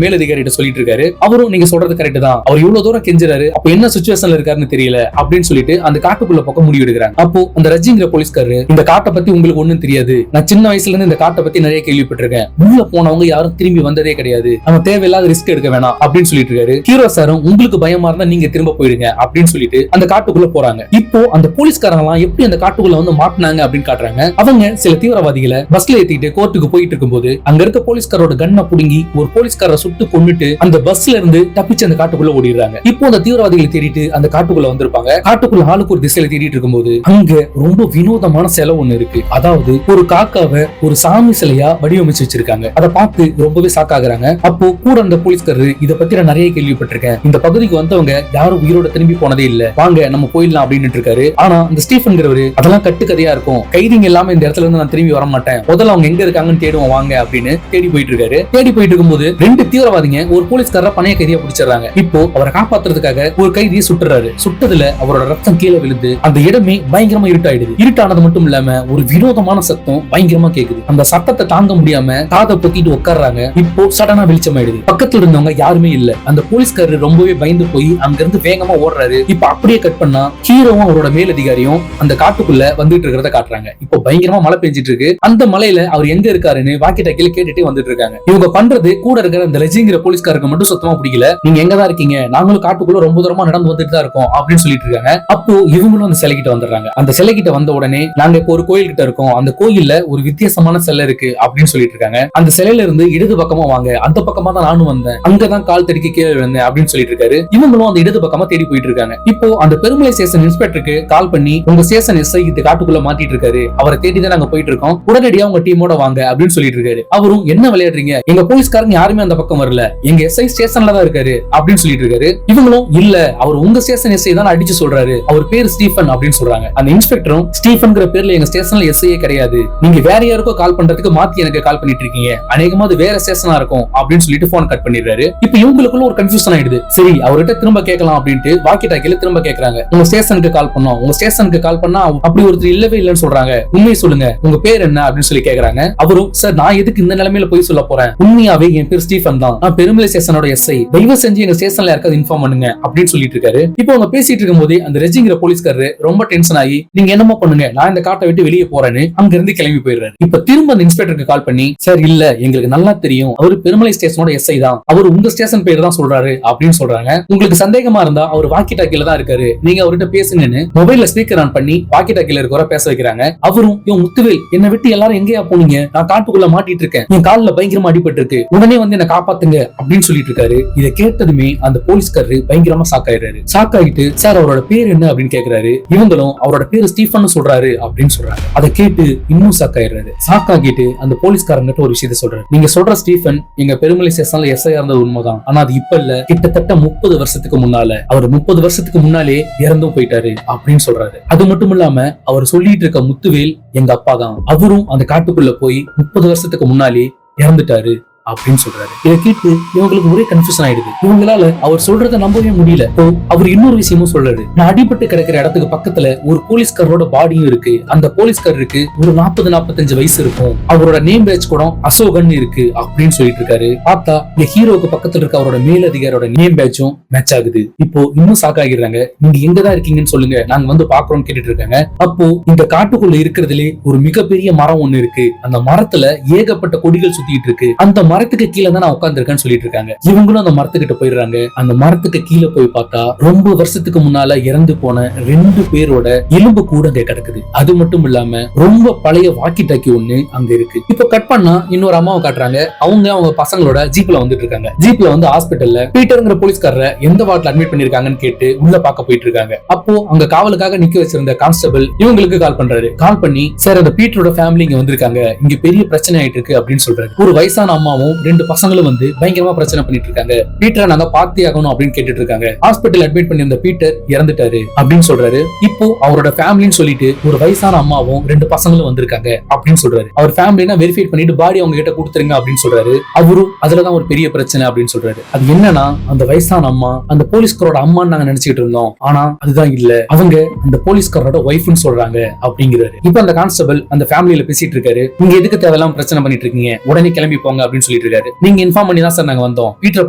[SPEAKER 1] மேலதிகாரிட்ட சொல்லிட்டு இருக்காரு. அவரும் நீங்க சொல்றது கரெக்ட் தான், அவர் இவ்வளவு தூரம் கெஞ்சுறாரு, அப்ப என்ன சிச்சுவேஷன்ல இருக்காருன்னு தெரியல அப்படின்னு சொல்லிட்டு அந்த காட்டுக்குள்ள பக்கம் முடிவு எடுக்கிறாங்க. அப்போ அந்த ரஜிங்கிற போலீஸ்காரரு இந்த காட்டை பத்தி உங்களுக்கு ஒண்ணும் தெரியாது, நான் சின்ன வயசுல இருந்து இந்த காட்டை பத்தி நிறைய கேள்விப்பட்டிருக்கேன், உள்ள போனவங்க யாரும் திரும்பி வந்ததே கிடையாது, நம்ம தேவையில்லாத ரிஸ்க் எடுக்க வேணாம் அப்படின்னு சொல்லிட்டு இருக்காரு. ஹீரோ சாரும் உங்களுக்கு பயமா இருந்தா நீங்க திரும்ப போயிடுங்க அப்படின்னு சொல்லிட்டு அந்த காட்டுக்குள்ள போறாங்க. இப்போ அந்த போலீஸ்காரங்க எல்லாம் எப்படி அந்த காட்டுக்குள்ள வந்து மாட்டினாங்க அப்படின்னு காட்டுறாங்க. அவங்க சில தீவிரவாதிகளை பஸ்ல ஏத்திட்டு கோர்ட்டுக்கு போயிட்டு இருக்கும்போது அங்க இருக்க போலீஸ்காரோட கண்ணை புடுங்கி ஒரு போலீஸ்காரரை சுட்டு கொன்னுட்டு அந்த பஸ்ல இருந்து தப்பிச்சு அந்த காட்டுக்குள்ள ஓடிடுறாங்க. இப்போ அந்த தீவிரவாதிகளை தேடிட்டு அந்த காட்டுக்குள்ள வந்திருப்பாங்க. காட்டுக்குள்ள ஆளுக்கு ஒரு திசையில தேடிட்டு இருக்கும்போது அங்க ரொம்ப வினோதமான சிலை ஒண்ணு இருக்கு. அதாவது ஒரு காக்காவை ஒரு சாமி சிலையா வடிவமைச்சு வச்சிருக்காங்க. அதை பார்த்து ரொம்பவே ஷாக் ஆகுறாங்க. அப்போ கூட அந்த போலீஸ்காரரு இத பத்தி நான் நிறைய கேள்விப்பட்டிருக்கேன், இந்த பகுதிக்கு வந்தவங்க யாரும் உயிரோட திரும்பி போனதே இல்ல, வாங்க நம்ம போயிடலாம் அப்படின்னு இருக்காரு. ஆனா இந்த ஸ்டீஃபன்கிறவரு அதெல்லாம் கட்டுக்கதையா இருக்கும், கைதிங்க இல்லாம இந்த இடத்துல இருந்து நான் திரும்பி வர மாட்டேன், முதல்ல அவங்க எங்க இருக்காங்கன்னு தேடுவோம் வாங்க அப்படின்னு தேடி போயிட்டு இருக்காரு. தேடி போயிட்டு இருக்கும்போது 2 தீவிரவாதிங்க ஒரு போலீஸ்காரரை பணைய கைதியா பிடிச்சிடறாங்க. இப்போ அவரை காப்பாத்துறதுக்காக ஒரு கைதியை சுட்டுறாரு. சுட்டதுல அவரோட ரத்தம் கீழே விழுந்து அந்த இடமே பயங்கரமா இருட்டாயிடுது. இருட்டானது மட்டும் இல்லாம ஒரு வினோதமான சத்தம் பயங்கரமா கேக்குது. அந்த சத்தத்தை தாங்க முடியாம காதை பொத்திட்டு உட்கார்றாங்க. இப்போ சடனா வெளிச்சம் ஆயிடுது. பக்கத்துல இருந்தவங்க யாருமே இல்ல. அந்த போலீஸ்காரர் ரொம்பவே பயந்து போய் அங்க இருந்து வேகமா ஓடுறாரு. இப்ப அப்படியே கட் பண்ணா ஹீரோவும் அவரோட மேலதிகாரியும் அந்த காட்டுக்குள்ள வந்துட்டு இருக்கிறத காட்டுறாங்க. இப்போ பயங்கரமா மழை பெஞ்சிட்டு இருக்கு. அந்த மலையில அவர் எங்க இருக்காருன்னு வாக்கி டாக்கில கேட்டுட்டே வந்துட்டு இருக்காங்க. இவங்க பண்றது கூட இருக்கிற அந்த லெஜிங்கிற போலீஸ்காரருக்கு மட்டும் சுத்தமா பிடிக்கல. நீங்க எங்கதான் இருக்கீங்க, நாங்களும் காட்டுக்குள்ள ரொம்ப தூரமா நடந்து வந்துட்டு தான் இருக்கோம் அப்படின்னு சொல்லிட்டு இருக்காங்க. அப்போ இவங்களும் அந்த சிலைகிட்ட வந்துடுறாங்க. அந்த சிலைகிட்ட வந்த உடனே நாங்க இப்போ ஒரு கோயில் கிட்ட இருக்கோம், அந்த கோயில்ல ஒரு வித்தியாசமான சிலை இருக்கு அப்படின்னு சொல்லிட்டு இருக்காங்க. அந்த சிலையில இருந்து இடது பக்கமா வாங்க, அந்த பக்கமா தான் நானும் வந்தேன், அங்கதான் கால் தடிக்க கீழே விழுந்தேன் அப்படின்னு சொல்லிட்டு இருக்காரு. இவங்களும் அந்த இடது பக்கமா தேடி போயிட்டு இருக்காங்க. இப்போ அந்த பெருமலை ஸ்டேஷன் இன்ஸ்பெக்டருக்கு கால் பண்ணி உங்க ஸ்டேஷன் எஸ்ஐ இந்த காட்டுக்குள்ள மாட்டிட்டு இருக்காரு, அவரை தேடி தான் நாங்க போயிட்டு இருக்கோம், உடனடியா உங்க டீமோட வாங்க அப்படின்னு சொல்லிட்டு இருக்காரு. அவரும் என்ன விளையாடுறீங்க, எங்க போலீஸ்காரங்க யாருமே அந்த பக்கம் வரல, எங்க எஸ்ஐ ஸ்டேஷன்ல தான் இருக்காரு அப்படின்னு சொல்லிட்டு இருக்காரு. இவங்களும் இல்ல அவர் உங்க ஸ்டேஷன் எஸ்ஐ தான் அடிச்சு சொல்றாரு, அவர் பேரு ஸ்டீஃபன் அப்படின்னு சொல்றாங்க. அந்த இன்ஸ்பெக்டரும் ஸ்டீஃபன்ங்கிற பேர்ல எங்க ஸ்டேஷன்ல எஸ்ஐயே கிடையாது, நீங்க வேற யாருக்கோ கால் பண்றதுக்கு மாத்தி எனக்கு கால் பண்ணிட்டு இருக்கீங்க, அநேகமா அது வேற ஸ்டேஷனா இருக்கும் அப்படின்னு சொல்லிட்டு போன் கட் பண்ணிடுறாரு. இப்ப இவங்களுக்குள்ள ஒரு கன்ஃபியூஷன் ஆயிடுது. சரி அவர்கிட்ட திரும்ப கேட்கலாம் அப்படின்ட்டு வாக்கி டாக்கில திரும்ப கேக்குறாங்க. உங்க ஸ்டேஷனுக்கு கால் பண்ணோம், உங்க ஸ்டேஷனுக்கு கால் பண்ணா அப்படி ஒருத்தர் இல்லவே இல்லைன்னு சொல்றாங்க, உண்மையை சொல்லுங்க, உங்க பேர் என்ன அப்படின்னு சொல்லி கேக்குறாங்க. அவரும் சார் நான் எதுக்கு இந்த நிலைமையில போய் சொல்ல போறேன், உண்மையாவே என் பேர் ஸ்டீஃபன் தான், நான் பெருமலை ஸ்டேஷனோட எஸ்ஐ, தயவு செஞ்சு எங்க ஸ்டேஷன்ல யாருக்காவது இன்ஃபார்ம் பண்ணுங்க அப்படின்னு சொல்லிட்டு இருக்காரு. இப்போ அவங்க பேசிட்டு இருக்கும் போது அந்த ரெஜிங்கிற போலீஸ்காரரு ரொம்ப டென்ஷன் ஆகி, நீங்க என்னமோ பண்ணுங்க, நான் இந்த காட்டை விட்டு வெளியே போறேன்னு அங்க இருந்து கிளம்பி போயிடுறாரு. இப்ப திரும்ப அந்த இன்ஸ்பெக்டருக்கு கால் பண்ணி, சார் இல்ல எங்களுக்கு நல்லா தெரியும் அவர் பெருமலை ஸ்டேஷனோட எஸ்ஐ தான், அவர் உங்க ஸ்டேஷன் பேர் தான் சொல்றாரு அப்படின்னு சொல்றாங்க. உங்களுக்கு சந்தேகமா இருந்தா அவர் வாக்கி டாக்கில தான் இருக்காரு, நீங்க அவர்கிட்ட பேசுங்கன்னு மொபைல்ல ஸ்பீக்கர் ஆன் பண்ணி வாக்கி டாக்கில இருக்கிற பேச வைக்கிறாங்க. அவரும், இவன் முத்துவேல் என்னை விட்டு எல்லாரும் எங்கேயா போனீங்க, நான் காட்டுக்குள்ள மாட்டிட்டு இருக்கேன், என் கால்ல பயங்கரமா அடிபட்டு இருக்கு, உடனே வந்து என்ன காப்பாத்துங்க அப்படின்னு சொல்லிட்டு இருக்காரு. இதை கேட்டதுமே அந்த போலீஸ்காரரு பயங்கரமா ஷாக்காயிடுறாரு. ஷாக்காயிட்டு, சார் அவரோட பேர் என்ன அப்படின்னு கேக்குறாரு. இவங்களும் அவரோட பேரு ஸ்டீஃபன் சொல்றாரு அப்படின்னு சொல்றாங்க. அதை கேட்டு இன்னும் ஷாக்காயிடுறாரு. ஷாக்காகிட்டு அந்த போலீஸ்காரங்கிட்ட ஒரு விஷயத்தை சொல்றாரு. நீங்க சொல்ற ஸ்டீஃபன் எங்க பெருமலை ஸ்டேஷன்ல எஸ்ஐ இருந்தது உண்மைதான், ஆனா அது இப்ப இல்ல, கிட்டத்தட்ட 30 வருஷத்துக்கு முன்னால, அவர் 30 வருஷத்துக்கு முன்னாலே இறந்தும் போயிட்டாரு அப்படின்னு சொல்றாரு. அது மட்டும் இல்லாம அவர் சொல்லிட்டு இருக்க முத்துவேல் எங்க அப்பா தான், அவரும் அந்த காட்டுக்குள்ள போய் 30 வருஷத்துக்கு முன்னாலே இறந்துட்டாரு அப்படின்னு சொல்றாரு. இதை கேட்டு இவங்களுக்கு ஒரே கன்ஃபியூஷன் ஆயிடுது. இவங்களால அவர் சொல்றதை நம்பவே முடியல. அவர் இன்னொரு விஷயமும் சொல்றாரு. நான் அடிபட்டு கிடக்கிற இடத்துக்கு பக்கத்துல ஒரு போலீஸ்காரோட பாடியும் இருக்கு. அந்த போலீஸ்காரருக்கு ஒரு 40-45 வயசு இருக்கும். அவரோட நேம் பேட்ச் கூட அசோகன் இருக்கு அப்படின்னு சொல்லிட்டு இருக்காரு. பார்த்தா இந்த ஹீரோக்கு பக்கத்துல இருக்க அவரோட மேலதிகாரோட நேம் பேட்சும் மேட்ச் ஆகுது. இப்போ இன்னும் சாக்காகிறாங்க. நீங்க எங்கதான் இருக்கீங்கன்னு சொல்லுங்க, நாங்க வந்து பாக்குறோம்னு கேட்டுட்டு இருக்காங்க. அப்போ இந்த காட்டுக்குள்ள இருக்கிறதுலே ஒரு மிகப்பெரிய மரம் ஒண்ணு இருக்கு. அந்த மரத்துல ஏகப்பட்ட கொடிகள் சுத்திட்டு இருக்கு. அந்த மரத்துக்கு கீழே தான் நான் உட்கார்ந்துருக்கேன்னு சொல்லிட்டு இருக்காங்க. இவங்களும் அந்த மரத்துக்கிட்ட போயிடுறாங்க. அந்த மரத்துக்கு கீழே போய் பார்த்தா ரொம்ப வருஷத்துக்கு முன்னால இறந்து போன 2 பேரோட எலும்பு கூட அங்க கிடக்குது. அது மட்டும் இல்லாம ரொம்ப பழைய வாக்கி டாக்கி ஒண்ணு அங்க இருக்கு. இப்ப கட் பண்ணா இன்னொரு அம்மாவை காட்டுறாங்க. அவங்க பசங்களோட ஜீப்ல வந்துட்டு இருக்காங்க. ஜீப்ல வந்து ஹாஸ்பிட்டல்ல பீட்டர்ங்கிற போலீஸ்காரரை எந்த வார்ட்ல அட்மிட் பண்ணிருக்காங்கன்னு கேட்டு உள்ள பாக்க போயிட்டு இருக்காங்க. அப்போ அங்க காவலுக்காக நிக்க வச்சிருந்த கான்ஸ்டபிள் இவங்களுக்கு கால் பண்றாரு. கால் பண்ணி, சார் அந்த பீட்டரோட ஃபேமிலி இங்க வந்திருக்காங்க, இங்க பெரிய பிரச்சனை ஆயிட்டு இருக்கு அப்படின்னு சொல்றாரு. ஒரு வயசான அம்மாவும் 2 பசங்களும் வந்து பயங்கரமா பிரச்சனை பண்ணிட்டு இருக்காங்க. பீட்டரை நாங்க பார்த்தே ஆகணும் அப்படின்னு கேட்டுட்டு இருக்காங்க. ஹாஸ்பிட்டல் அட்மிட் பண்ணி அந்த பீட்டர் இறந்துட்டாரு அப்படின்னு சொல்றாரு. இப்போ அவரோட ஃபேமிலின்னு சொல்லிட்டு ஒரு வயசான அம்மாவும் 2 பசங்களும் வந்திருக்காங்க அப்படின்னு சொல்றாரு. அவர் ஃபேமிலினா வெரிஃபை பண்ணிட்டு பாடி அவங்க கிட்ட கொடுத்துருங்க அப்படின்னு சொல்றாரு. அவரும் அதுலதான் ஒரு பெரிய பிரச்சனை அப்படின்னு சொல்றாரு. அது என்னன்னா, அந்த வயசான அம்மா அந்த போலீஸ்காரோட அம்மான்னு நாங்க நினைச்சிட்டு இருந்தோம், ஆனா அதுதான் இல்ல, அவங்க அந்த போலீஸ்காரோட ஒய்ஃப்னு சொல்றாங்க அப்படிங்கிறாரு. இப்ப அந்த கான்ஸ்டபிள் அந்த ஃபேமிலியில பேசிட்டு இருக்காரு. நீங்க எதுக்கு தேவையில்லாம பிரச்சனை பண்ணிட்டு இருக்கீங்க, உடனே கிளம்பி போங்க அப்படின்னு சொல்லிட்டு இருக்காரு. நீங்க இன்ஃபார்ம் பண்ணி தான் சார் நாங்க வந்தோம், பீட்டர்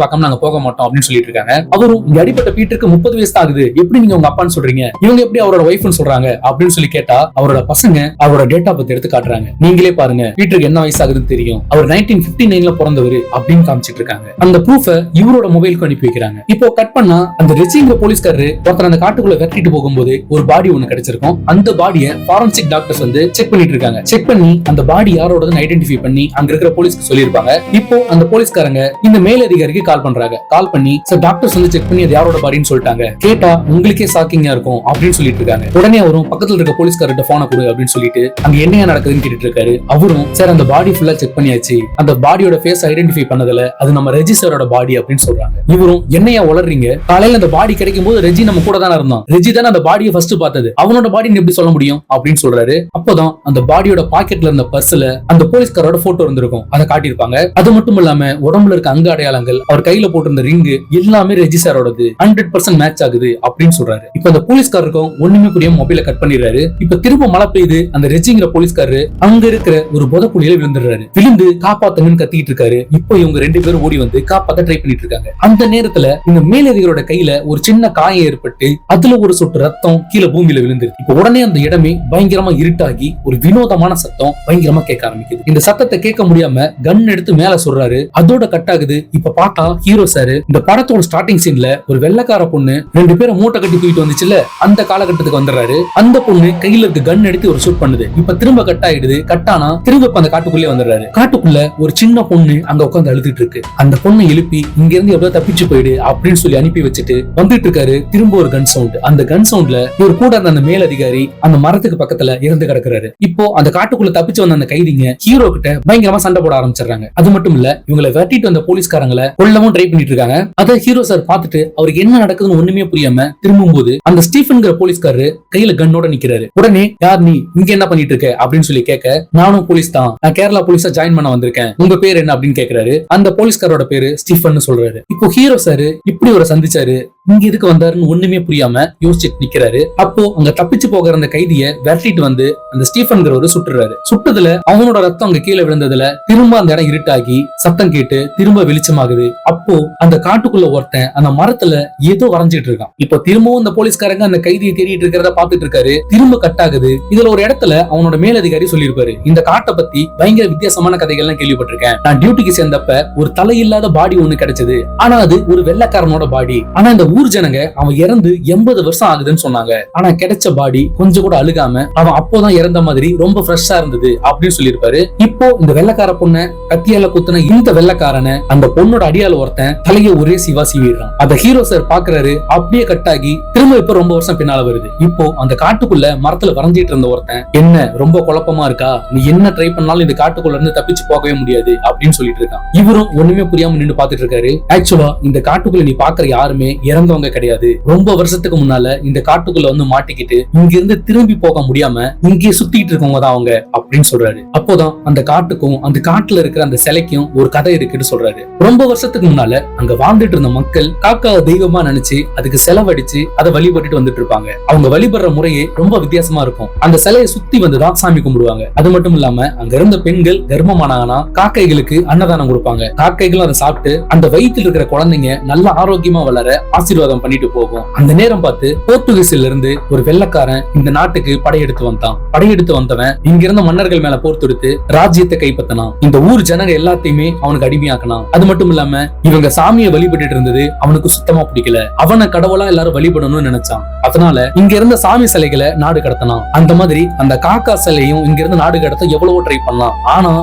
[SPEAKER 1] பார்க்காம நாங்க போக மாட்டோம் அப்படின்னு சொல்லிட்டு இருக்காங்க. அவரும், இங்க அடிப்பட்ட பீட்டருக்கு 30 வயசு ஆகுது, எப்படி நீங்க உங்க அப்பான்னு சொல்றீங்க, இவங்க எப்படி அவரோட ஒய்ஃப்னு சொல்றாங்க அப்படின்னு சொல்லி கேட்டா அவரோட பசங்க அவரோட டேட் ஆஃப் பர்த் எடுத்து காட்டுறாங்க. நீங்களே பாருங்க, பீட்டருக்கு என்ன வயசு ஆகுதுன்னு தெரியும், அவர் 1959ல பிறந்தவர் அப்படின்னு காமிச்சிட்டு இருக்காங்க. அந்த ப்ரூஃப இவரோட மொபைலுக்கு அனுப்பி வைக்கிறாங்க. இப்போ கட் பண்ணா அந்த ரெஜிங்கிற போலீஸ்காரரு ஒருத்தர் அந்த காட்டுக்குள்ள வெட்டிட்டு போகும்போது ஒரு பாடி ஒண்ணு கிடைச்சிருக்கும். அந்த பாடியை ஃபாரன்சிக் டாக்டர்ஸ் வந்து செக் பண்ணிட்டு இருக்காங்க. செக் பண்ணி அந்த பாடி யாரோடதுன்னு ஐடென்டிஃபை பண்ணி அங்க இருக்கிற போலீஸ்க்கு சொல்லியிருப்பாங்க. இப்போ அந்த போலீஸ்காரங்க இந்த மேலதிகாரிக்கு கால் பண்றாங்க. கால் பண்ணி, சார் டாக்டர்ஸ் வந்து செக் பண்ணி அது யாரோட பாடின்னு சொல்லிட்டாங்க, கேட்டா உங்களுக்கே ஷாக்கிங்கா இருக்கும் அப்படின்னு சொல்லிட்டு இருக்காங்க. உடனே அவரும் பக்கத்துல இருக்க போலீஸ்காரர்கிட்ட போனை கொடு அப்படின்னு சொல்லிட்டு அங்க என்ன நடக்குதுன்னு கேட்டுட்டு இருக்காரு. அவரும், சார் அந்த பாடி ஃபுல்லா செக் பண்ணியாச்சு, அந்த பாடியோட ஃபேஸ் ஐடென்டிஃபை பண்ணதுல அது நம்ம ரெஜிஸ்டரோட பாடி அப்படின்னு சொல்றாங்க. இவரும், என்னையா உளறீங்க, காலையில அந்த பாடி கிடைக்கும் போது ரெஜி நம்ம கூட தானே இருந்தான், ரெஜி தானே அந்த பாடியை ஃபர்ஸ்ட் பார்த்தது, அவனோட பாடின்னு எப்படி சொல்ல முடியும் அப்படின்னு சொல்றாரு. அப்பதான் அந்த பாடியோட பாக்கெட்ல இருந்த பர்ஸ்ல அந்த போலீஸ்காரோட போட்டோ இருந்திருக்கும், அதை காட்டியிருப்பாங்க. அது மட்டும் இல்லாம உடம்புல இருக்க அங்க அடையாளங்கள், அவர் கையில போட்டிருந்த ரிங்கு எல்லாமே ரெஜிஸ்டரோடது 100% மேட்ச் ஆகுது அப்படின்னு சொல்றாரு. இப்ப அந்த போலீஸ்காரருக்கும் ஒண்ணுமே புரியாம மொபைல கட் பண்ணிடுறாரு. இப்ப திரும்ப மழை பெய்யுது. அந்த ரெஜிங்கிற போலீஸ்காரரு அங்க இருக்கிற ஒரு புதக்குழியில விழுந்துடுறாரு. விழுந்து காப்பாத்துங்கன்னு கத்திட்டு இருக்காரு. இப்போ இவங்க 2 பேரும் ஓடி வந்து காப்பாத்த ட்ரை பண்ணிட்டு இருக்காங்க. அந்த நேரத்துல இந்த மேலதிகாரோட கையில ஒரு சின்ன காயம் ஏற்பட்டு அதுல ஒரு சொட்டு ரத்தம் கீழே பூமியில விழுந்துரு. இப்ப உடனே அந்த இடமே பயங்கரமா இருட்டாகி ஒரு வினோதமான சத்தம் பயங்கரமா கேட்க ஆரம்பிக்குது. இந்த சத்தத்தை கேட்க முடியாம கன் எடுத்து மேல சொல்றாரு. அதோட கட் ஆகுது. இப்ப பார்த்தா ஹீரோ சார் இந்த படத்தோட ஸ்டார்டிங் சீன்ல ஒரு வெள்ளக்கார பொண்ணு 2 பேரை மூட்டை கட்டி தூக்கிட்டு வந்துச்சுல, அந்த காலகட்டத்துக்கு வந்துடுறாரு. அந்த பொண்ணு கையில இருக்க கன் எடுத்து ஒரு ஷூட் பண்ணுது. இப்ப திரும்ப கட் ஆயிடுது. கட்டானா திரும்ப அந்த காட்டுக்குள்ளே வந்துடுறாரு. காட்டுக்குள்ள ஒரு சின்ன பொண்ணு அங்க உட்காந்து அழுதுட்டு இருக்கு. அந்த பொண்ணை எழுப்பி இங்க இருந்து எவ்வளவு தப்பிச்சு போயிடு அப்படின்னு சொல்லி அனுப்பி வச்சுட்டு வந்துட்டு இருக்காரு. திரும்ப ஒரு கன் சவுண்ட். அந்த கன் சவுண்ட்ல இவர் கூட அந்த மேலதிகாரி அந்த மரத்துக்கு பக்கத்துல இருந்து கிடக்குறாரு. இப்போ அந்த காட்டுக்குள்ள தப்பிச்சு வந்த அந்த கைதிங்க ஹீரோ கிட்ட பயங்கரமா சண்டை போட ஆரம்பிச்சிடுறாங்க. அது மட்டும் இல்ல, இவங்களை வெட்டிட்டு வந்த போலீஸ்காரங்களை கொல்லவும் ட்ரை பண்ணிட்டு இருக்காங்க. அதை ஹீரோ சார் பார்த்துட்டு அவருக்கு என்ன நடக்குதுன்னு ஒண்ணுமே புரியாம திரும்பும் போது அந்த ஸ்டீஃபன்ங்கிற போலீஸ்காரரு கையில கன்னோட நிக்கிறாரு. உடனே, யார் நீ, இங்க என்ன பண்ணிட்டு இருக்க அப்படின்னு சொல்லி கேட்க, நானும் போலீஸ் தான், நான் கேரளா போலீஸா ஜாயின் பண்ண வந்திருக்கேன், உங்க பேர் என்ன அப்படின்னு கேக்குறாரு. அந்த போலீஸ்காரோட பேரு ஸ்டீஃபன் சொல்றாரு. இப்போ ஹீரோ சார் இப்படி ஒரு சந்திச்சாரு, இங்க எதுக்கு வந்தாருன்னு ஒண்ணுமே புரியாம யோசிச்சுட்டு நிக்கிறாரு. அப்போ அங்க தப்பிச்சு போகிற அந்த கைதிய விரட்டிட்டு வந்து அந்த ஸ்டீஃபன்கிறவரு சுட்டுறாரு. சுட்டதுல அவனோட ரத்தம் அங்க கீழே விழுந்ததுல திரும்ப அந்த இடம் இருட்டாகி சத்தம் கேட்டு திரும்ப வெளிச்சமாகுது. அப்போ அந்த காட்டுக்குள்ள ஒருத்தன் அந்த மரத்துல ஏதோ வரைஞ்சிட்டு இருக்கான். இப்போ திரும்பவும் அந்த போலீஸ்காரங்க அந்த கைதியை தேடிட்டு இருக்கிறத பாத்துட்டு இருக்காரு. திரும்ப கட் ஆகுது. இதுல ஒரு இடத்துல அவனோட மேலதிகாரி சொல்லியிருப்பாரு, இந்த காட்டை பத்தி பயங்கர வித்தியாசமான கதைகள்லாம் கேள்விப்பட்டிருக்கேன். நான் டியூட்டிக்கு சேர்ந்தப்ப ஒரு தலை இல்லாத பாடி ஒண்ணு கிடைச்சது. ஆனா அது ஒரு வெள்ளைக்காரனோட பாடி. ஆனா இந்த ஊர் ஜனங்க அவன் இறந்து 80 வருஷம் ஆகுதுன்னு சொன்னாங்க. ஆனா கிடைச்ச பாடி கொஞ்சம் கூட அழுகாம அவன் அப்போதான் இறந்த மாதிரி ரொம்ப ஃப்ரெஷ்ஷா இருந்தது அப்படின்னு சொல்லியிருப்பாரு. இப்போ இந்த வெள்ளைக்கார பொண்ணை கத்தியால குத்துன இந்த வெள்ளைக்காரனை அந்த பொண்ணோட அடியால ஒருத்தன் தலையை ஒரே சிவா சீவிடுறான். அந்த ஹீரோ சார் பாக்குறாரு. அப்படியே கட் ஆகி திரும்ப இப்ப ரொம்ப வருஷம் பின்னால வருது. இப்போ அந்த காட்டுக்குள்ள மரத்துல வரைஞ்சிட்டு இருந்த ஒருத்தன், என்ன ரொம்ப குழப்பமா இருக்கா, நீ என்ன ட்ரை பண்ணாலும் இந்த காட்டுக்குள்ள இருந்து தப்பிச்சு போகவே முடியாது அப்படின்னு சொல்லிட்டு இருக்கான். இவரும் ஒண்ணுமே புரியாம நின்று பாத்துட்டு இருக்காரு. ஆக்சுவலா இந்த காட்டுக்குள்ள நீ பாக்குற யாருமே இறந்தவங்க கிடையாது. ரொம்ப வருஷத்துக்கு முன்னால இந்த காட்டுக்குள்ள வந்து மாட்டிக்கிட்டு இங்க இருந்து திரும்பி போக முடியாம இங்கே சுத்திட்டு இருக்கவங்க தான் அவங்க அப்படின்னு சொல்றாரு. அப்போதான் அந்த காட்டுக்கும் அந்த காட்டுல இருக்கிற அந்த சிலைக்கும் ஒரு கதை இருக்குன்னு சொல்றாரு. ரொம்ப வருஷத்துக்கு முன்னால அங்க வாழ்ந்துட்டு இருந்த மக்கள் காக்காவை தெய்வமா நினைச்சு அதுக்கு செலவடிச்சு அதை வழிபட்டுட்டு வந்துட்டு இருப்பாங்க. அவங்க வழிபடுற முறையே ரொம்ப வித்தியாசமா இருக்கும். அந்த சிலையை சுத்தி வந்துதான் சாமி கும்பிடுவாங்க. அது மட்டும் இல்லாம அங்க இருந்த பெண்கள் கர்ப்பமானாங்கன்னா காக்கைகளுக்கு அன்னதானம் கொடுப்பாங்க. காக்கைகளும் அதை சாப்பிட்டு அந்த வயிற்றில் இருக்கிற குழந்தைங்க நல்ல ஆரோக்கியமா வளர ஆசீர்வாதம் பண்ணிட்டு போகும். அந்த நேரம் பார்த்து போர்த்துகீஸ்ல இருந்து ஒரு வெள்ளைக்காரன் இந்த நாட்டுக்கு படையெடுத்து வந்தான். படையெடுத்து வந்தவன் இங்க இருந்த மன்னர்கள் மேல போர் தொடுத்து ராஜ்யத்தை கைப்பற்றினான். இந்த ஊர் ஜனங்க எல்லாத்தையுமே அவனுக்கு அடிமையாக்கினான். அது மட்டும் இல்லாம இவங்க சாமியை வழிபட்டு இருந்தது அவனுக்கு சுத்தமா பிடிக்கல. அவனை கடவுளா எல்லாரும் வழிபடணும்னு நினைச்சான். அதனால இங்க இருந்த சாமி சிலைகளை நாடு கடத்தினான். அந்த மாதிரி அந்த காக்கா சிலையும் இங்க இருந்து நாடு கடத்த எவ்வளவோ ட்ரை பண்ணான். ஆனா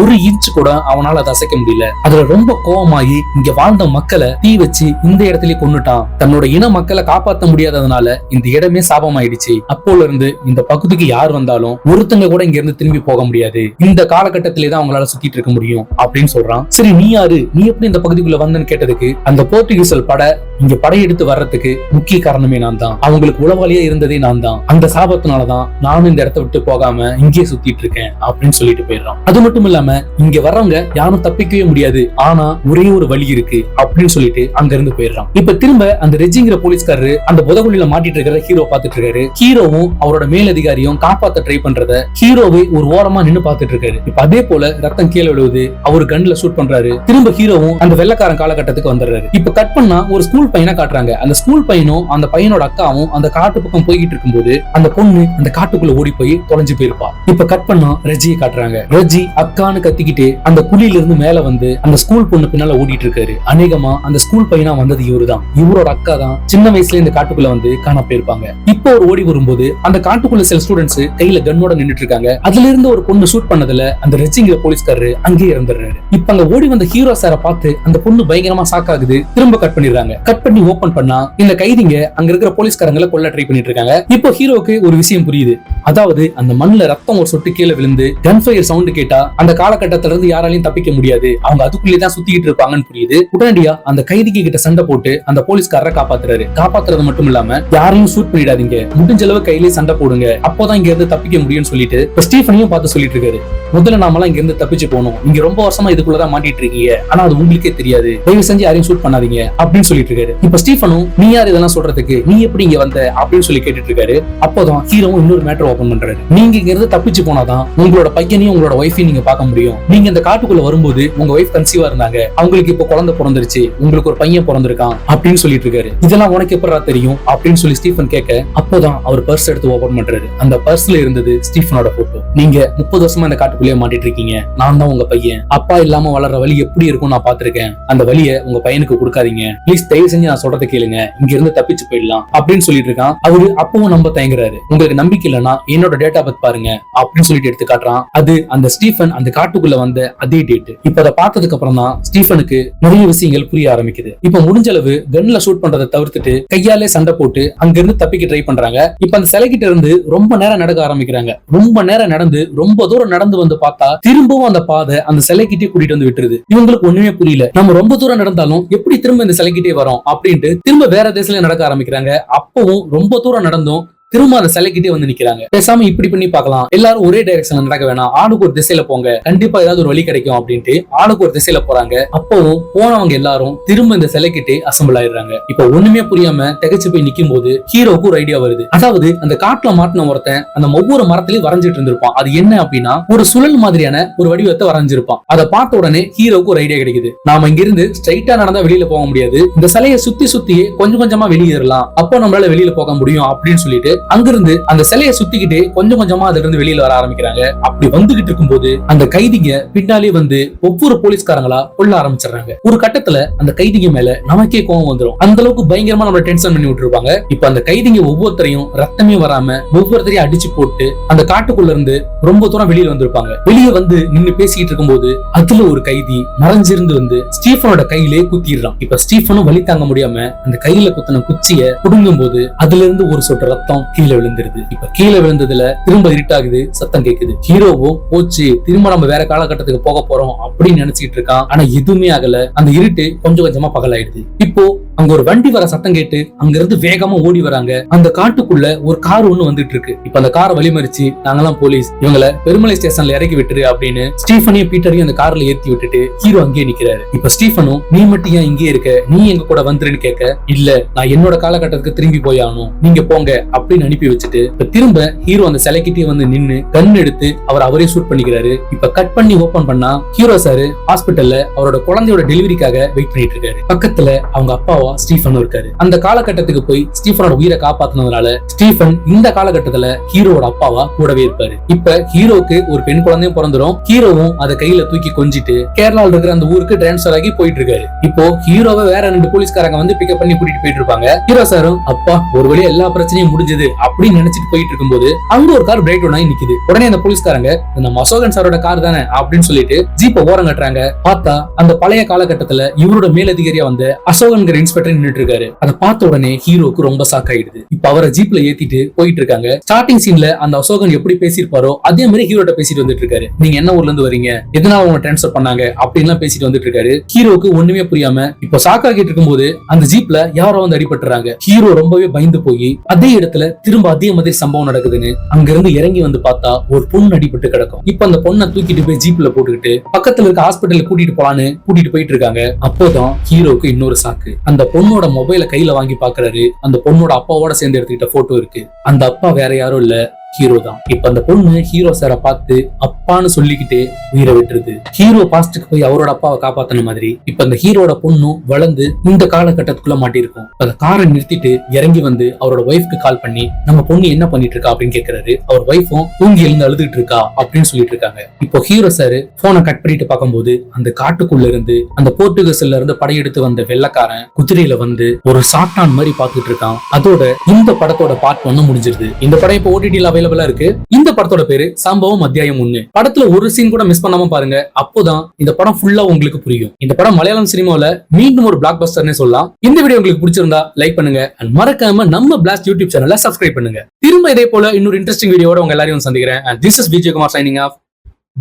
[SPEAKER 1] ஒரு இன்ச் கூட அவனால அதை அசைக்க முடியல. அதுல ரொம்ப கோபமாகி இங்க வாழ்ந்த மக்களை தீ வச்சு இந்த இடத்துல கொன்னுட்டான். தன்னோட இன மக்களை காப்பாற்ற முடியாததுனால இந்த இடமே சாபமாயிடுச்சு. அப்போல இருந்து இந்த பகுதிக்கு யார் வந்தாலும் ஒருத்தங்க கூட இங்க இருந்து திரும்பி போக முடியாது. இந்த காலகட்டத்திலே தான் அவங்களால சுத்திட்டு இருக்க முடியும் அப்படின்னு சொல்றான். சரி, நீ யாரு, நீ எப்படி இந்த பகுதிக்குள்ள வந்தன்னு கேட்டதுக்கு அந்த போர்த்துகீசல் படை இங்க படையெடுத்து வர்றதுக்கு முக்கிய காரணமே நான் தான். அவங்களுக்கு உளவாளியா இருந்ததே நான் தான். அந்த சாபத்தினாலதான் நானும் இந்த இடத்தை விட்டு போகாம இங்கே சுத்திட்டு இருக்கேன் அப்படின்னு சொல்லிட்டு போயிடுறான். அது மட்டும் இல்ல இங்க வர்றவங்க யாரும் தப்பிக்கவே முடியாது. ஆனா ஒரே ஒரு வழி இருக்கு அப்படின்னு சொல்லிட்டு அங்க இருந்து போயிடுறான். இப்ப திரும்ப அந்த ரெஜிங்கிற போலீஸ்காரரு அந்த புதகுழியில மாட்டிட்டு இருக்கிற ஹீரோ பாத்துட்டு இருக்காரு. ஹீரோவும் அவரோட மேலதிகாரியும் காப்பாத்த ட்ரை பண்றத ஹீரோவே ஒரு ஓரமா நின்னு பாத்துட்டு இருக்காரு. இப்ப அதே போல ரத்தம் கீழே விழுவுது. அவரு கன்ல ஷூட் பண்றாரு. திரும்ப ஹீரோவும் அந்த வெள்ளைக்காரன் காலகட்டத்துக்கு வந்துடுறாரு. இப்ப கட் பண்ணா ஒரு ஸ்கூல் பையனை காட்டுறாங்க. அந்த ஸ்கூல் பையனும் அந்த பையனோட அக்காவும் அந்த காட்டு பக்கம் போய்கிட்டு இருக்கும்போது அந்த பொண்ணு அந்த காட்டுக்குள்ள ஓடி போய் தொலைஞ்சு போயிருப்பா. இப்ப கட் பண்ணா ரெஜியை காட்டுறாங்க. ரெஜி அக்கா கத்திக்கிட்டு அந்த குழியில இருந்து மேல வந்து அந்த ஸ்கூல் பொண்ணு பின்னால ஓடிட்டு இருக்காரு. அநேகமா அந்த ஸ்கூல் பையனா வந்தது இவருதான். இவரோட அக்கா தான் சின்ன வயசுல இந்த காட்டுக்குள்ள வந்து காண போயிருப்பாங்க. இப்போ ஒரு ஓடி வரும்போது அந்த காட்டுக்குள்ள சில ஸ்டூடெண்ட்ஸ் கையில கன்னோட நின்னுட்டு இருக்காங்க. அதுல இருந்து ஒரு பொண்ணு ஷூட் பண்ணதுல அந்த ரெச்சிங்கிற போலீஸ்காரரு அங்கேயே இறந்துடுறாரு. இப்ப அங்க ஓடி வந்த ஹீரோ சாரை பார்த்து அந்த பொண்ணு பயங்கரமா ஷாக் ஆகுது. திரும்ப கட் பண்ணிடுறாங்க. கட் பண்ணி ஓபன் பண்ணா இந்த கைதிங்க அங்க இருக்கிற போலீஸ்காரங்களை கொல்ல ட்ரை பண்ணிட்டு இருக்காங்க. இப்போ ஹீரோக்கு ஒரு விஷயம் புரியுது. அதாவது அந்த மண்ணுல ரத்தம் ஒரு சொட்டு கீழே விழுந்து கன் ஃபயர் சவுண்ட் கேட்டா அந்த காலகட்டத்தில இருந்து யாராலையும் தப்பிக்க முடியாது. அவங்க அதுக்குள்ளே தான் சுத்திக்கிட்டு இருப்பாங்கன்னு புரியுது. உடனடியா அந்த கைதிக்கு கிட்ட சண்டை போட்டு அந்த போலீஸ்காரரை காப்பாத்துறாரு. காப்பாத்துறது மட்டும் இல்லாம யாரையும் ஷூட் பண்ணிடாதீங்க, முடிஞ்ச அளவு கையிலே சண்டை போடுங்க, அப்போதான் இங்க இருந்து தப்பிக்க முடியும்னு சொல்லிட்டு ஸ்டீஃபனையும் பார்த்து சொல்லிட்டு இருக்காரு. முதல்ல நாமெல்லாம் இங்க இருந்து தப்பிச்சு போகணும். இங்க ரொம்ப வருஷமா இதுக்குள்ளதான் மாட்டிட்டு இருக்கீங்க. ஆனா அது உங்களுக்கே தெரியாது. தயவு செஞ்சு யாரையும் ஷூட் பண்ணாதீங்க அப்படின்னு சொல்லிட்டு இருக்காரு. இப்ப ஸ்டீஃபனும் நீ யார் இதெல்லாம் சொல்றதுக்கு, நீ எப்படி இங்க வந்த அப்படின்னு சொல்லி கேட்டுட்டு இருக்காரு. அப்போதான் ஹீரோவும் இன்னொரு மேட்டர் ஓபன் பண்றாரு. நீங்க இங்க இருந்து தப்பிச்சு போனாதான் உங்களோட பையனையும் உங்களோட ஒய்ஃபையும் நீங்க பார்க்க முடியும். நீங்க இந்த காட்டுக்குள்ள வரும்போது உங்க ஒய்ஃப் கன்சீவா இருந்தாங்க. அவங்களுக்கு இப்ப குழந்தை பிறந்துருச்சு. உங்களுக்கு ஒரு பையன் பிறந்திருக்கான் அப்படின்னு சொல்லிட்டு இருக்காரு. இதெல்லாம் உனக்கு எப்படா தெரியும் அப்படின்னு சொல்லி ஸ்டீஃபன் கேட்க அப்போதான் அவர் பர்ஸ் எடுத்து ஓபன் பண்றாரு. அந்த பர்ஸ்ல இருந்தது ஸ்டீஃபனோட போட்டோ. நீங்க 30 வருஷமா இந்த காட்டுக்குள்ளேயே மாட்டிட்டு இருக்கீங்க. நான் தான் உங்க பையன். அப்பா இல்லாம வளர்ற வழி எப்படி இருக்கும் நான் பாத்திருக்கேன். அந்த வழியை உங்க பையனுக்கு கொடுக்காதீங்க. ப்ளீஸ் தயவு செஞ்சு நான் சொல்றதை கேளுங்க. இங்க இருந்து தப்பிச்சு போயிடலாம் அப்படின்னு சொல்லிட்டு இருக்கான். அவரு அப்பவும் நம்ப தயங்குறாரு. உங்களுக்கு நம்பிக்கை இல்லைன்னா என்னோட டேட்டா பத்தி பாருங்க அப்படின்னு சொல்லிட்டு எடுத்து காட்டுறான். அது அந்த ஸ்டீஃபன் அந்த காட்டுக்குள்ள வந்த அதே டேட். இப்ப அதை பார்த்ததுக்கு அப்புறம் தான் ஸ்டீஃபனுக்கு நிறைய விஷயங்கள் புரிய ஆரம்பிக்குது. இப்ப முடிஞ்ச அளவு கன்ல ஷூட் பண்றதை தவிர்த்துட்டு கையாலே சண்டை போட்டு அங்க இருந்து தப்பிக்க ட்ரை பண்றாங்க. இப்ப அந்த சிலைகிட்ட இருந்து ரொம்ப நேரம் நடக்க ஆரம்பிக்கிறாங்க. ரொம்ப நேரம் நடந்து ரொம்ப தூரம் நடந்து வந்து பார்த்தா திரும்பவும் அந்த பாதை அந்த சிலைக்கிட்டே கூட்டிட்டு வந்து விட்டுருது. இவங்களுக்கு ஒண்ணுமே புரியல. நம்ம ரொம்ப தூரம் நடந்தாலும் எப்படி திரும்ப இந்த சிலைக்கிட்டே வரோம் அப்படின்ட்டு திரும்ப வேற தேசத்துல நடக்க ஆரம்பிக்கிறாங்க. அப்பவும் ரொம்ப தூரம் நடந்தும் திரும்ப அந்த சிலைக்கிட்டே வந்து நிக்கிறாங்க. பேசாம இப்படி பண்ணி பார்க்கலாம், எல்லாரும் ஒரே டைரக்ஷன்ல நடக்க வேணாம், ஆளுக்கு ஒரு திசையில போங்க, கண்டிப்பா ஏதாவது ஒரு வழி கிடைக்கும் அப்படின்ட்டு ஆளுக்கு ஒரு திசையில போறாங்க. அப்பவும் போனவங்க எல்லாரும் திரும்ப இந்த சிலைக்கிட்டே அசம்பிள் ஆயிடுறாங்க. இப்ப ஒண்ணுமே புரியாம திகைச்சு போய் நிக்கும் போது ஹீரோவுக்கு ஒரு ஐடியா வருது. அதாவது அந்த காட்டுல மாட்டின ஒருத்தன் அந்த ஒவ்வொரு மரத்திலயும் வரைஞ்சிட்டு இருந்திருப்பான். அது என்ன அப்படின்னா ஒரு சுழல் மாதிரியான ஒரு வடிவத்தை வரைஞ்சிருப்பான். அதை பார்த்த உடனே ஹீரோவுக்கு ஒரு ஐடியா கிடைக்குது. நாம இங்கிருந்து ஸ்ட்ரைட்டா நடந்தா வெளியில போக முடியாது, இந்த சிலையை சுத்தி சுத்தியே கொஞ்சம் கொஞ்சமா வெளியேறலாம், அப்போ நம்மளால வெளியில போக முடியும் அப்படின்னு சொல்லிட்டு அங்கிருந்து அந்த சிலையை சுத்திக்கிட்டே கொஞ்சம் கொஞ்சமா அதுல இருந்து வெளியில வர ஆரம்பிக்கிறாங்க. அப்படி வந்துகிட்டு இருக்கும்போது அந்த கைதிங்க பின்னாலே வந்து ஒவ்வொரு போலீஸ்காரங்களா கொல்ல ஆரம்பிச்சிடறாங்க. ஒரு கட்டத்துல அந்த கைதிங்க மேல நமக்கே கோவம் வந்துடும். அந்த அளவுக்கு பயங்கரமா நம்ம டென்ஷன் பண்ணி விட்டுருப்பாங்க. இப்ப அந்த கைதிங்க ஒவ்வொருத்தரையும் ரத்தமே வராம ஒவ்வொருத்தரையும் அடிச்சு போட்டு அந்த காட்டுக்குள்ள இருந்து ரொம்ப தூரம் வெளியில வந்திருப்பாங்க. வெளியே வந்து நின்னு பேசிட்டு இருக்கும்போது அதுல ஒரு கைதி மறைஞ்சிருந்து வந்து ஸ்டீஃபனோட கையிலே குத்திடுறான். இப்ப ஸ்டீஃபனும் வலி தாங்க முடியாம அந்த கையில குத்தின குச்சிய புடுங்கும் போது அதுல இருந்து ஒரு சொட்டு ரத்தம் கீழே விழுந்துருது. இப்ப கீழே விழுந்ததுல திரும்ப இருட்டாகுது, சத்தம் கேக்குது. ஹீரோவும் போச்சு, திரும்ப நம்ம வேற காலகட்டத்துக்கு போக போறோம் அப்படின்னு நினைச்சிட்டு இருக்கான். ஆனா எதுவுமே ஆகல. அந்த இருட்டு கொஞ்சம் கொஞ்சமா பகலாயிடுது. இப்போ அங்க ஒரு வண்டி வர சத்தம் கேட்டு அங்க இருந்து வேகமா ஓடி வராங்க. அந்த காட்டுக்குள்ள ஒரு கார் ஒண்ணு வந்துட்டு இருக்கு. இப்ப அந்த காரை வழிமறிச்சு நாங்கெல்லாம் போலீஸ், இவங்களை பெருமலை ஸ்டேஷன்ல இறக்கி விட்டுரு அப்படின்னு ஸ்டீஃபனையும் பீட்டரையும் அந்த கார்ல ஏத்தி விட்டுட்டு ஹீரோ அங்கேயே நிக்கிறாரு. இப்ப ஸ்டீஃபனும் நீ மட்டும் ஏன் இங்கே இருக்க, நீ எங்க கூட வந்துருன்னு கேட்க, இல்ல நான் என்னோட காலகட்டத்துக்கு திரும்பி போய் ஆகணும், நீங்க போங்க அப்படின்னு அனுப்பி வச்சுட்டு இப்ப திரும்ப ஹீரோ அந்த சிலைக்கிட்டே வந்து நின்னு கன் எடுத்து அவரே ஷூட் பண்ணிக்கிறாரு. இப்ப கட் பண்ணி ஓபன் பண்ணா ஹீரோ சார் ஹாஸ்பிட்டல்ல அவரோட குழந்தையோட டெலிவரிக்காக வெயிட் பண்ணிட்டு இருக்காரு. பக்கத்துல அவங்க அப்பாவா ஸ்டீஃபன் இருக்காரு. அந்த காலகட்டத்துக்கு போய் ஸ்டீஃபனோட உயிரை காப்பாத்தினதுனால ஸ்டீஃபன் இந்த காலகட்டத்துல ஹீரோவோட அப்பாவா கூடவே இருப்பாரு. இப்ப ஹீரோக்கு ஒரு பெண் குழந்தையும் பிறந்துரும். ஹீரோவும் அதை கையில தூக்கி கொஞ்சிட்டு கேரளால இருக்கிற அந்த ஊருக்கு டிரான்ஸ்பர் ஆகி போயிட்டு இருக்காரு. இப்போ ஹீரோவை வேற 2 போலீஸ்காரங்க வந்து பிக்கப் பண்ணி கூட்டிட்டு போயிட்டு இருப்பாங்க. ஹீரோ சாரும் அப்பா ஒரு வழியா எல்லா பிரச்சனையும் முடிஞ்சது அப்படின்னு நினைச்சிட்டு போயிட்டு இருக்கும்போது அங்க ஒரு கார் பிரேக் டவுன் ஆகி நிக்குது. உடனே அந்த போலீஸ்காரங்க நம்ம அசோகன் சாரோட கார் தானே அப்படின்னு சொல்லிட்டு ஜீப்பை ஓரம் கட்டுறாங்க. பார்த்தா அந்த பழைய காலகட்டத்துல இவரோட மேலதிகாரியா வந்து அசோகன்கிற இன்ஸ்பெக்டர் நின்னுட்டு இருக்காரு. அதை பார்த்த உடனே ஹீரோக்கு ரொம்ப ஷாக் ஆயிடுது. இப்ப அவரை ஜீப்ல ஏத்திட்டு போயிட்டு இருக்காங்க. ஸ்டார்டிங் சீன்ல அந்த அசோகன் எப்படி பேசிருப்பாரோ அதே மாதிரி ஹீரோட்ட பேசிட்டு வந்துட்டு இருக்காரு. நீங்க என்ன ஊர்ல இருந்து வரீங்க, எதனால அவங்க டிரான்ஸ்பர் பண்ணாங்க அப்படின்னு பேசிட்டு வந்துட்டு இருக்காரு. ஹீரோக்கு ஒண்ணுமே புரியாம இப்ப ஷாக் ஆகிட்டு இருக்கும்போது அந்த ஜீப்ல யாரோ வந்து அடிபட்டுறாங்க. ஹீரோ ரொம்பவே பயந்து போய் அதே இடத்துல திரும்ப அதே மாதிரி சம்பவம் நடக்குதுன்னு அங்க இருந்து இறங்கி வந்து பார்த்தா ஒரு பொண்ணு அடிபட்டு கிடக்கும். இப்ப அந்த பொண்ணை தூக்கிட்டு போய் ஜீப்ல போட்டுக்கிட்டு பக்கத்துல இருக்க ஹாஸ்பிட்டல் கூட்டிட்டு போலான்னு கூட்டிட்டு போயிட்டு இருக்காங்க. அப்போதான் ஹீரோக்கு இன்னொரு சாக்கு. அந்த பொண்ணோட மொபைல கையில வாங்கி பாக்குறாரு. அந்த பொண்ணோட அப்பாவோட சேர்ந்து எடுத்துக்கிட்ட போட்டோ இருக்கு. அந்த அப்பா வேற யாரும் இல்ல, ஹீரோ தான். இப்ப அந்த பொண்ணு ஹீரோ சாரை பார்த்து அப்பான்னு சொல்லிக்கிட்டே உயிரை விட்டுருது. ஹீரோ பாஸ்டுக்கு போய் அவரோட அப்பாவை காப்பாத்தின மாதிரி இப்ப அந்த ஹீரோட பொண்ணும் வளர்ந்து இந்த காலகட்டத்துக்குள்ள மாட்டிருக்கும். அந்த காரை நிறுத்திட்டு இறங்கி வந்து அவரோட ஒய்ஃப்க்கு கால் பண்ணி நம்ம பொண்ணு என்ன பண்ணிட்டு இருக்கா அப்படின்னு கேக்குறாரு. அவர் ஒய்ஃபும் தூங்கி எழுந்து அழுதுட்டு இருக்கா அப்படின்னு சொல்லிட்டு இருக்காங்க. இப்போ ஹீரோ சார் போனை கட் பண்ணிட்டு பார்க்கும்போது அந்த காட்டுக்குள்ள இருந்து அந்த போர்ச்சுகீஸ்ல இருந்து படையெடுத்து வந்த வெள்ளக்காரன் குதிரையில வந்து ஒரு சாட்டான் மாதிரி பாத்துட்டு இருக்கான். அதோட இந்த படத்தோட பார்ட் 1 முடிஞ்சிருது. இந்த படம் இப்போ ஓடிடில அவைலபிளா இருக்கு. இந்த படத்தோட பேரு சம்பவம் அத்தியாயம் 1. படத்துல ஒரு சீன் கூட மிஸ் பண்ணாம பாருங்க, அப்போதான் இந்த படம் ஃபுல்லா உங்களுக்கு புரியும். இந்த படம் மலையாளம் சினிமாவில மீண்டும் ஒரு பிளாக் பஸ்டர்னே சொல்லலாம். இந்த வீடியோ உங்களுக்கு பிடிச்சிருந்தா லைக் பண்ணுங்க and மறக்காம நம்ம பிளாஸ்ட் யூடியூப் சேனலை சப்ஸ்கிரைப் பண்ணுங்க. திரும்ப இதே போல இன்னொரு இன்ட்ரெஸ்டிங் வீடியோட உங்க எல்லாரையும் சந்திக்கிறேன். and this is Vijayakumar signing off.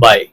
[SPEAKER 1] Bye.